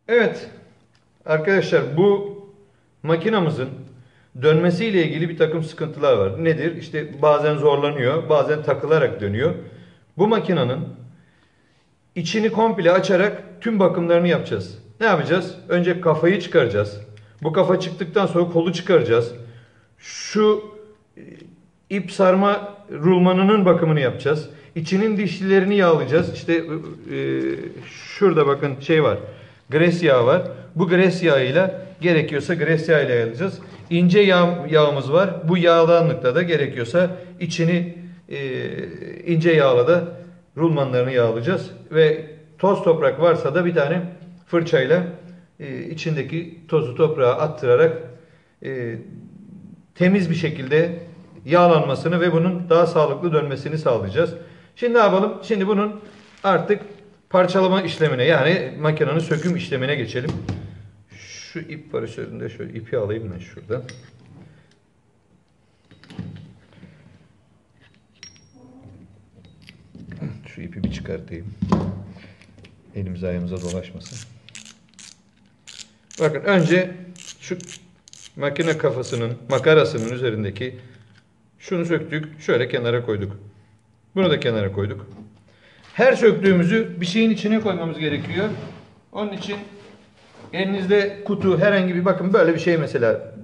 Evet arkadaşlar, bu makinamızın dönmesiyle ilgili bir takım sıkıntılar var. Nedir? İşte bazen zorlanıyor, bazen takılarak dönüyor. Bu makinanın içini komple açarak tüm bakımlarını yapacağız. Ne yapacağız? Önce kafayı çıkaracağız. Bu kafa çıktıktan sonra kolu çıkaracağız. Şu ip sarma rulmanının bakımını yapacağız. İçinin dişlilerini yağlayacağız. İşte şurada bakın şey var. Gres yağı var. Bu gres yağıyla gerekiyorsa gres yağıyla yağlayacağız. İnce yağımız var. Bu yağlanlıkta da gerekiyorsa içini ince yağla da rulmanlarını yağlayacağız. Ve toz toprak varsa da bir tane fırçayla içindeki tozu toprağa attırarak e, temiz bir şekilde yağlanmasını ve bunun daha sağlıklı dönmesini sağlayacağız. Şimdi ne yapalım? Şimdi bunun artık parçalama işlemine, yani makinenin söküm işlemine geçelim. Şu ip var üzerinde, şöyle ipi alayım ben şuradan. Şu ipi bir çıkartayım. Elimiz ayağımıza dolaşmasın. Bakın önce şu makine kafasının, makarasının üzerindeki şunu söktük, şöyle kenara koyduk. Bunu da kenara koyduk. Her söktüğümüzü bir şeyin içine koymamız gerekiyor. Onun için elinizde kutu, herhangi bir, bakın böyle bir şey mesela,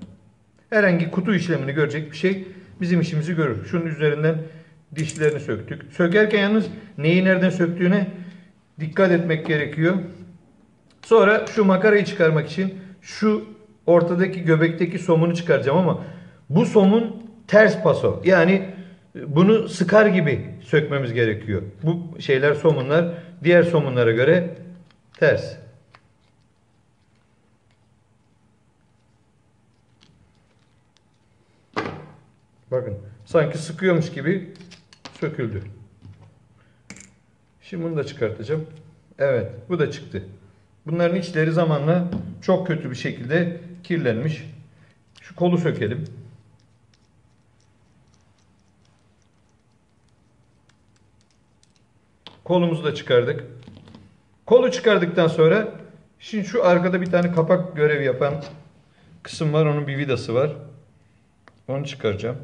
herhangi kutu işlemini görecek bir şey bizim işimizi görür. Şunun üzerinden dişlerini söktük. Sökerken yalnız neyi nereden söktüğüne dikkat etmek gerekiyor. Sonra şu makarayı çıkarmak için şu ortadaki göbekteki somunu çıkaracağım ama bu somun ters paso. Yani bunu sıkar gibi sökmemiz gerekiyor. Bu şeyler, somunlar diğer somunlara göre ters. Bakın sanki sıkıyormuş gibi söküldü. Şimdi bunu da çıkartacağım. Evet, bu da çıktı. Bunların içleri zamanla çok kötü bir şekilde kirlenmiş. Şu kolu sökelim. Kolumuzu da çıkardık. Kolu çıkardıktan sonra şimdi şu arkada bir tane kapak görevi yapan kısım var. Onun bir vidası var. Onu çıkaracağım.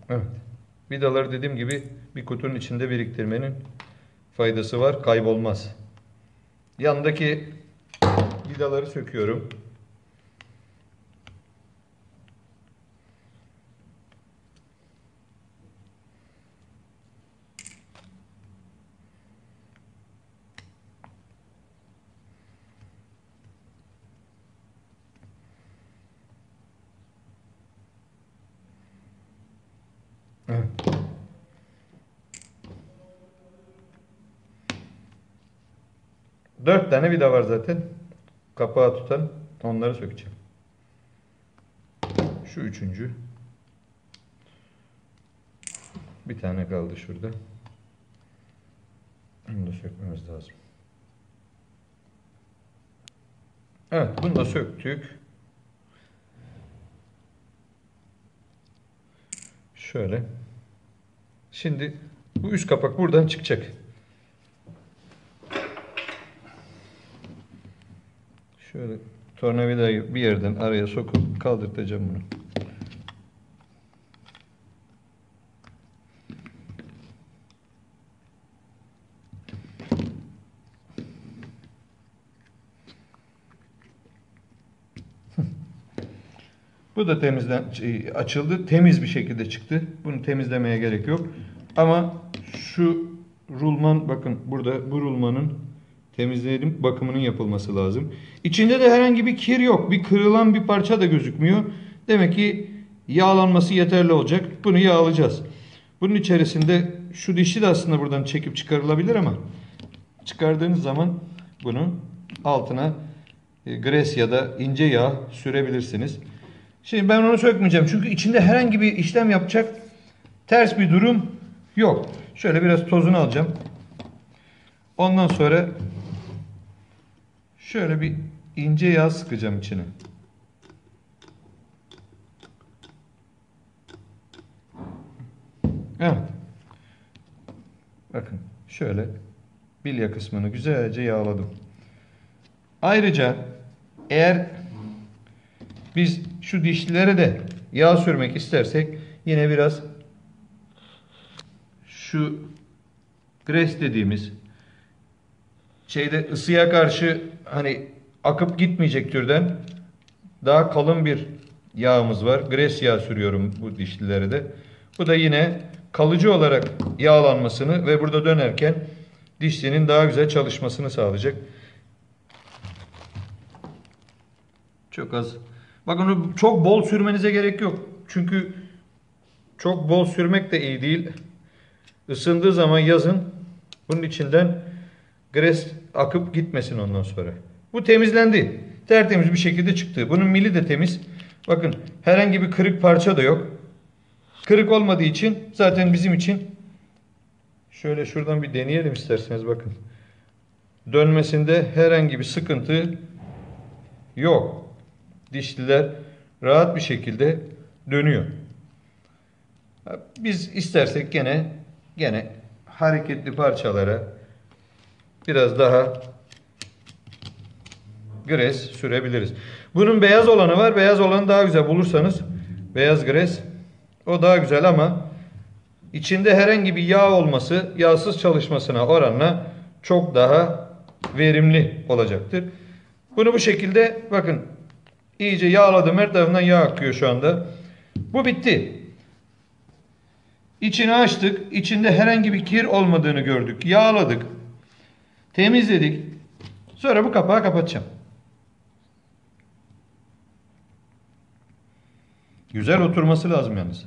Evet. Vidaları dediğim gibi bir kutunun içinde biriktirmenin faydası var. Kaybolmaz. Yandaki vidaları söküyorum. Evet. Dört tane vida var zaten. Kapağı tutan. Onları sökeceğim. Şu üçüncü. Bir tane kaldı şurada. Bunu da sökmemiz lazım. Evet, bunu da söktük. Şöyle. Şimdi bu üst kapak buradan çıkacak. Şöyle tornavidayı bir yerden araya sokup kaldırtacağım bunu. Bu da açıldı. Temiz bir şekilde çıktı. Bunu temizlemeye gerek yok. Ama şu rulman, bakın burada bu rulmanın temizleyelim, bakımının yapılması lazım. İçinde de herhangi bir kir yok. Bir kırılan bir parça da gözükmüyor. Demek ki yağlanması yeterli olacak. Bunu yağlayacağız. Bunun içerisinde şu dişi de aslında buradan çekip çıkarılabilir ama çıkardığınız zaman bunu altına gres ya da ince yağ sürebilirsiniz. Şimdi ben onu sökmeyeceğim. Çünkü içinde herhangi bir işlem yapacak ters bir durum yok. Şöyle biraz tozunu alacağım. Ondan sonra şöyle bir ince yağ sıkacağım içine. Evet. Bakın şöyle bilye kısmını güzelce yağladım. Ayrıca eğer biz şu dişlilere de yağ sürmek istersek yine biraz şu gres dediğimiz şeyde ısıya karşı hani akıp gitmeyecek türden daha kalın bir yağımız var. Gres yağı sürüyorum bu dişlilere de. Bu da yine kalıcı olarak yağlanmasını ve burada dönerken dişlinin daha güzel çalışmasını sağlayacak. Çok az. Bakın onu çok bol sürmenize gerek yok. Çünkü çok bol sürmek de iyi değil. Isındığı zaman yazın bunun içinden gres akıp gitmesin ondan sonra. Bu temizlendi. Tertemiz bir şekilde çıktı. Bunun mili de temiz. Bakın herhangi bir kırık parça da yok. Kırık olmadığı için zaten bizim için şöyle şuradan bir deneyelim isterseniz bakın. Dönmesinde herhangi bir sıkıntı yok. Dişliler rahat bir şekilde dönüyor. Biz istersek gene hareketli parçalara biraz daha gres sürebiliriz. Bunun beyaz olanı var. Beyaz olanı daha güzel bulursanız beyaz gres o daha güzel ama içinde herhangi bir yağ olması yağsız çalışmasına oranla çok daha verimli olacaktır. Bunu bu şekilde bakın iyice yağladım. Her tarafından yağ akıyor şu anda. Bu bitti. İçini açtık. İçinde herhangi bir kir olmadığını gördük. Yağladık. Temizledik. Sonra bu kapağı kapatacağım. Güzel oturması lazım yalnız.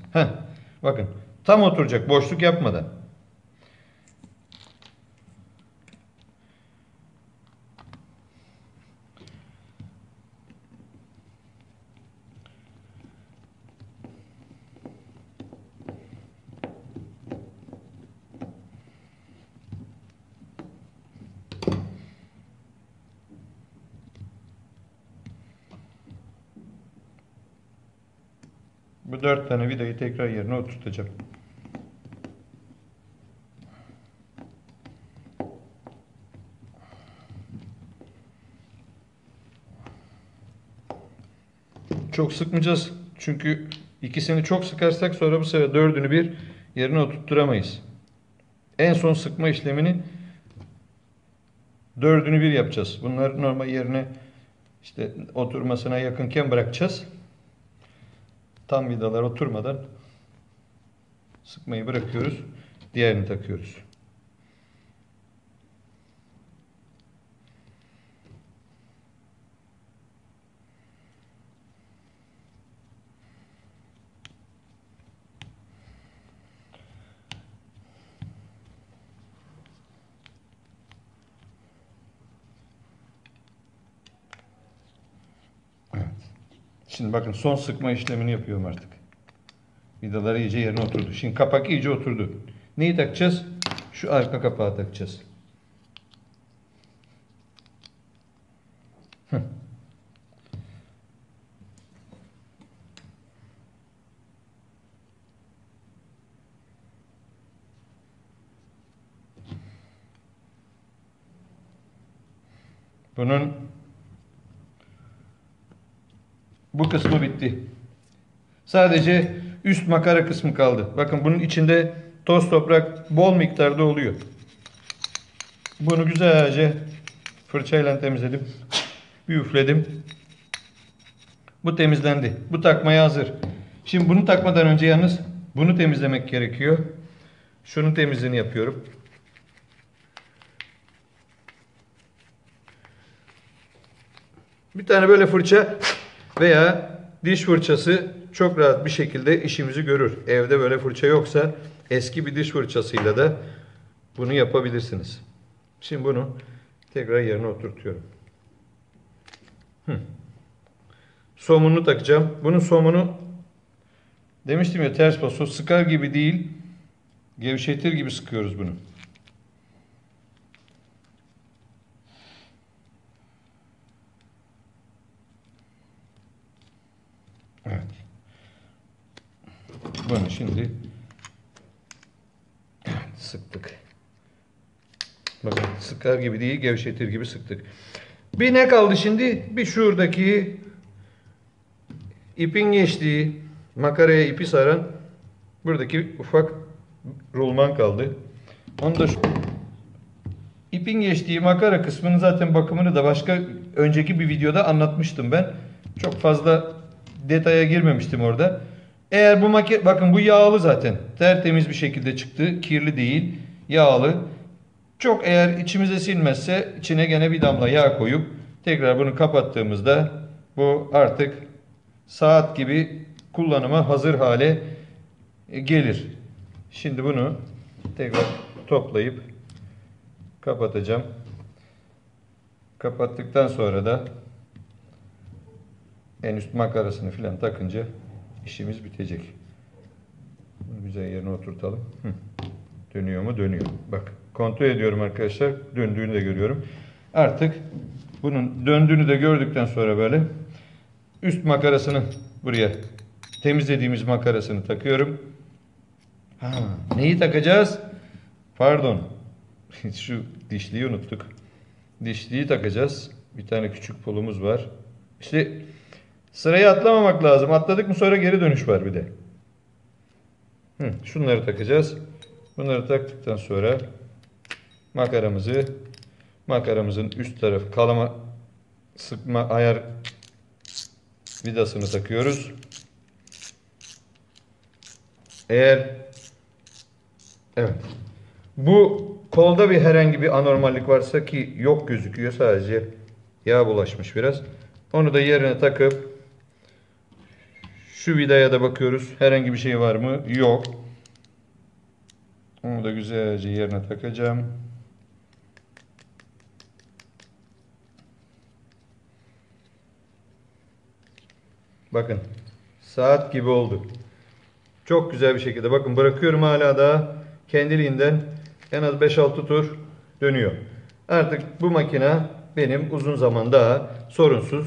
Bakın tam oturacak boşluk yapmadan. Bu 4 tane vidayı tekrar yerine oturtacağım. Çok sıkmayacağız. Çünkü ikisini çok sıkarsak sonra bu sefer dördünü bir yerine oturtturamayız. En son sıkma işlemini dördünü bir yapacağız. Bunları normal yerine işte oturmasına yakınken bırakacağız. Tam vidalar oturmadan sıkmayı bırakıyoruz. Diğerini takıyoruz. Şimdi bakın son sıkma işlemini yapıyorum artık. Vidaları iyice yerine oturdu. Şimdi kapak iyice oturdu. Neyi takacağız? Şu arka kapağı takacağız. Bunun bu kısmı bitti. Sadece üst makara kısmı kaldı. Bakın bunun içinde toz toprak bol miktarda oluyor. Bunu güzelce fırçayla temizledim. Bir üfledim. Bu temizlendi. Bu takmaya hazır. Şimdi bunu takmadan önce yalnız bunu temizlemek gerekiyor. Şunun temizliğini yapıyorum. Bir tane böyle fırça veya diş fırçası çok rahat bir şekilde işimizi görür. Evde böyle fırça yoksa eski bir diş fırçasıyla da bunu yapabilirsiniz. Şimdi bunu tekrar yerine oturtuyorum. Somununu takacağım. Bunun somunu demiştim ya ters paso sıkar gibi değil, gevşetir gibi sıkıyoruz bunu. Evet. Bunu şimdi sıktık. Bakın sıkar gibi değil, gevşetir gibi sıktık. Bir ne kaldı şimdi? Bir şuradaki ipin geçtiği, makaraya ipi saran buradaki ufak rulman kaldı. Onu da ipin geçtiği makara kısmının zaten bakımını da başka önceki bir videoda anlatmıştım ben. Çok fazla detaya girmemiştim orada. Eğer bu bakın bu yağlı zaten. Tertemiz bir şekilde çıktı. Kirli değil. Yağlı. Çok eğer içimize sinmezse içine gene bir damla yağ koyup tekrar bunu kapattığımızda bu artık saat gibi kullanıma hazır hale gelir. Şimdi bunu tekrar toplayıp kapatacağım. Kapattıktan sonra da en üst makarasını filan takınca işimiz bitecek. Bunu güzel yerine oturtalım. Dönüyor mu? Dönüyor. Bak kontrol ediyorum arkadaşlar. Döndüğünü de görüyorum. Artık bunun döndüğünü de gördükten sonra böyle üst makarasını buraya temizlediğimiz makarasını takıyorum. Neyi takacağız? Pardon. Şu dişliyi unuttuk. Dişliyi takacağız. Bir tane küçük pulumuz var. İşte sırayı atlamamak lazım. Atladık mı sonra geri dönüş var bir de. Şunları takacağız. Bunları taktıktan sonra makaramızın üst tarafı kalama sıkma ayar vidasını takıyoruz. Evet. Bu kolda bir herhangi bir anormallik varsa ki yok gözüküyor, sadece yağ bulaşmış biraz. Onu da yerine takıp şu vidaya da bakıyoruz. Herhangi bir şey var mı? Yok. Onu da güzelce yerine takacağım. Bakın. Saat gibi oldu. Çok güzel bir şekilde. Bakın bırakıyorum, hala da kendiliğinden en az 5-6 tur dönüyor. Artık bu makine benim uzun zaman daha sorunsuz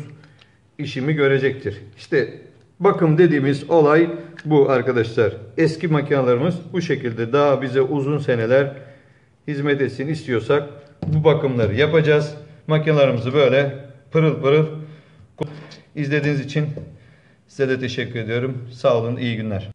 işimi görecektir. İşte bakım dediğimiz olay bu arkadaşlar. Eski makinelerimiz bu şekilde daha bize uzun seneler hizmet etsin istiyorsak bu bakımları yapacağız. Makinelerimizi böyle pırıl pırıl. İzlediğiniz için size de teşekkür ediyorum. Sağ olun, iyi günler.